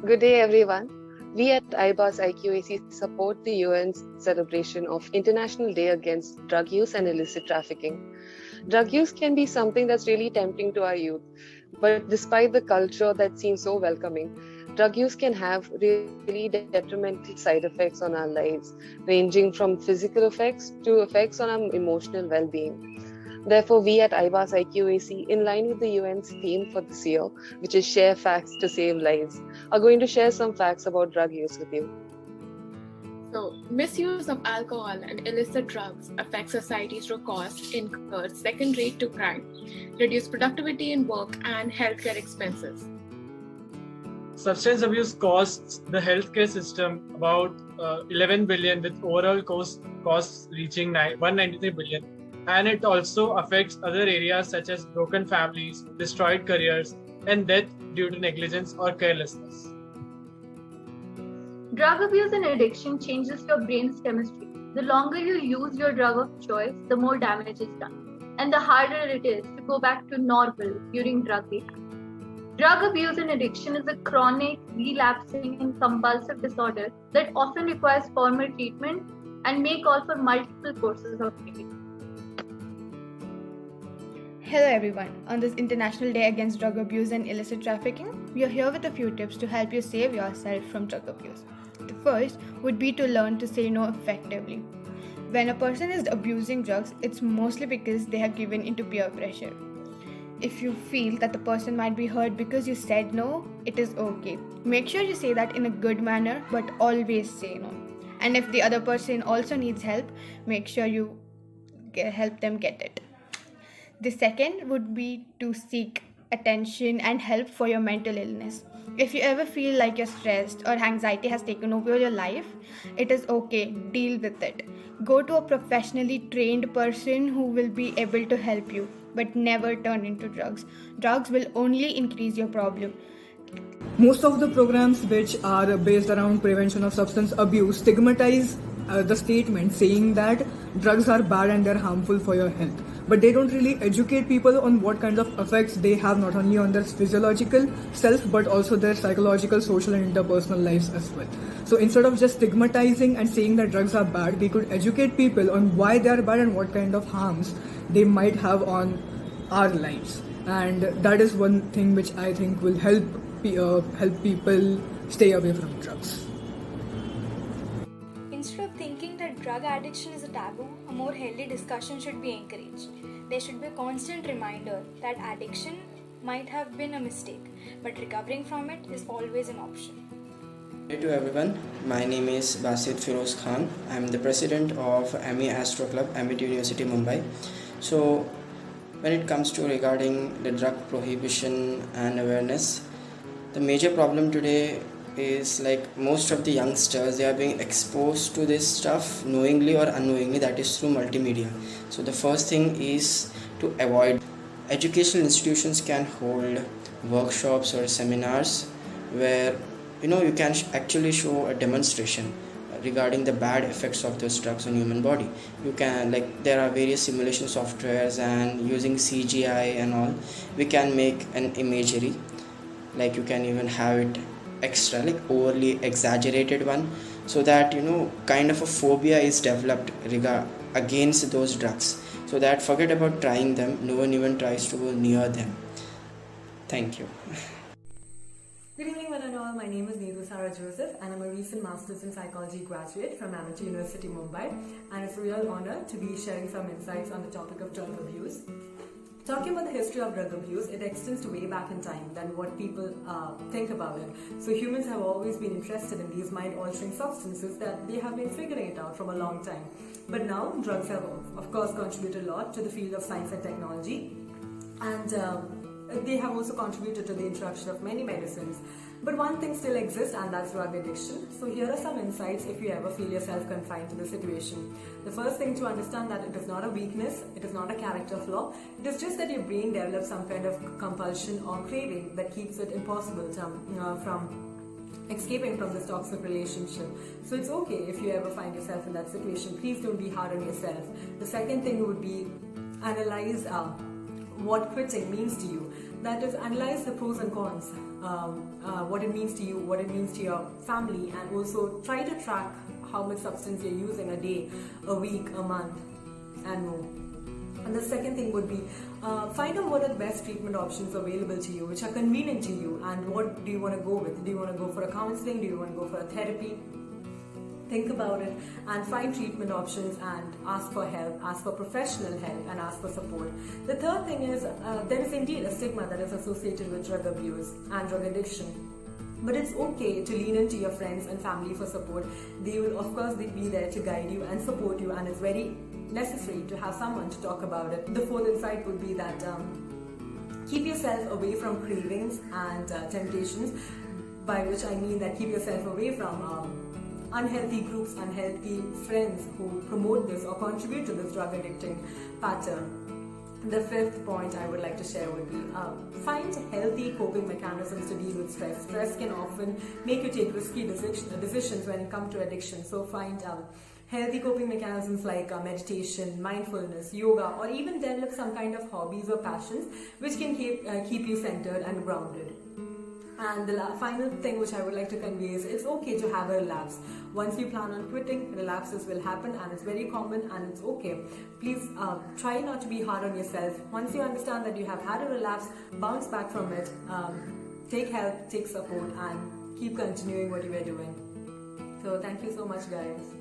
Good day, everyone. We at IBAS IQAC support the UN's celebration of International Day Against Drug Use and Illicit Trafficking. Drug use can be something that's really tempting to our youth, but despite the culture that seems so welcoming, drug use can have really detrimental side effects on our lives, ranging from physical effects to effects on our emotional well being. Therefore, we at IBAS IQAC, in line with the UN's theme for this year, which is Share Facts to Save Lives, are going to share some facts about drug use with you. So, misuse of alcohol and illicit drugs affects society through costs incurred second rate to crime, reduce productivity in work, and healthcare expenses. Substance abuse costs the healthcare system about 11 billion, with overall costs reaching 193 billion. And it also affects other areas such as broken families, destroyed careers, and death due to negligence or carelessness. Drug abuse and addiction changes your brain's chemistry. The longer you use your drug of choice, the more damage is done, and the harder it is to go back to normal during drug rehab. Drug abuse and addiction is a chronic, relapsing, and compulsive disorder that often requires formal treatment and may call for multiple courses of treatment. Hello everyone. On this International Day Against Drug Abuse and Illicit Trafficking, we are here with a few tips to help you save yourself from drug abuse. The first would be to learn to say no effectively. When a person is abusing drugs, it's mostly because they have given into peer pressure. If you feel that the person might be hurt because you said no, it is okay. Make sure you say that in a good manner, but always say no. And if the other person also needs help, make sure you help them get it. The second would be to seek attention and help for your mental illness. If you ever feel like you're stressed or anxiety has taken over your life, it is okay, deal with it. Go to a professionally trained person who will be able to help you, but never turn into drugs. Drugs will only increase your problem. Most of the programs which are based around prevention of substance abuse stigmatize the statement saying that drugs are bad and they're harmful for your health. But they don't really educate people on what kinds of effects they have not only on their physiological self but also their psychological, social and interpersonal lives as well. So instead of just stigmatizing and saying that drugs are bad, we could educate people on why they are bad and what kind of harms they might have on our lives. And that is one thing which I think will help people stay away from drugs. Instead of thinking that drug addiction is a taboo, a more healthy discussion should be encouraged. There should be a constant reminder that addiction might have been a mistake, but recovering from it is always an option. Hey to everyone, my name is Basit Firoz Khan. I am the president of ME Astro Club, Amit University, Mumbai. So, when it comes to regarding the drug prohibition and awareness, the major problem today is like most of the youngsters, they are being exposed to this stuff knowingly or unknowingly, that is through multimedia. So the first thing is to avoid. Educational institutions can hold workshops or seminars where you can actually show a demonstration regarding the bad effects of those drugs on human body. You can, there are various simulation softwares, and using CGI and all, we can make an imagery. You can even have it extra, overly exaggerated one, so that kind of a phobia is developed against those drugs, so that forget about trying them, no one even tries to go near them. Thank you. Good evening, one and all. My name is Neetu Sarah Joseph, and I'm a recent Masters in Psychology graduate from Amity University, Mumbai, and it's a real honor to be sharing some insights on the topic of drug abuse. Talking about the history of drug abuse, it extends to way back in time than what people think about it. So humans have always been interested in these mind-altering substances that they have been figuring it out from a long time. But now, drugs have, of course, contributed a lot to the field of science and technology. And they have also contributed to the introduction of many medicines. But one thing still exists, and that's drug addiction. So here are some insights if you ever feel yourself confined to the situation. The first thing to understand that it is not a weakness, it is not a character flaw. It is just that your brain develops some kind of compulsion or craving that keeps it impossible from escaping from this toxic relationship. So it's okay if you ever find yourself in that situation. Please don't be hard on yourself. The second thing would be analyze what quitting means to you. That is, analyze the pros and cons, what it means to you, what it means to your family, and also try to track how much substance you're using a day, a week, a month, and more. And the second thing would be find out what are the best treatment options available to you, which are convenient to you, and what do you want to go with. Do you want to go for a counseling? Do you want to go for a therapy? Think about it and find treatment options and ask for help, ask for professional help, and ask for support. The third thing is there is indeed a stigma that is associated with drug abuse and drug addiction. But it's okay to lean into your friends and family for support. They will, of course, be there to guide you and support you, and it's very necessary to have someone to talk about it. The fourth insight would be that keep yourself away from cravings and temptations, by which I mean that keep yourself away from unhealthy groups, unhealthy friends who promote this or contribute to this drug addicting pattern. The fifth point I would like to share would be find healthy coping mechanisms to deal with stress. Stress can often make you take risky decisions when it comes to addiction. So find healthy coping mechanisms like meditation, mindfulness, yoga, or even develop some kind of hobbies or passions which can keep you centered and grounded. And the final thing which I would like to convey is it's okay to have a relapse. Once you plan on quitting, relapses will happen, and it's very common and it's okay. Please try not to be hard on yourself. Once you understand that you have had a relapse, bounce back from it, take help, take support, and keep continuing what you are doing. So thank you so much, guys.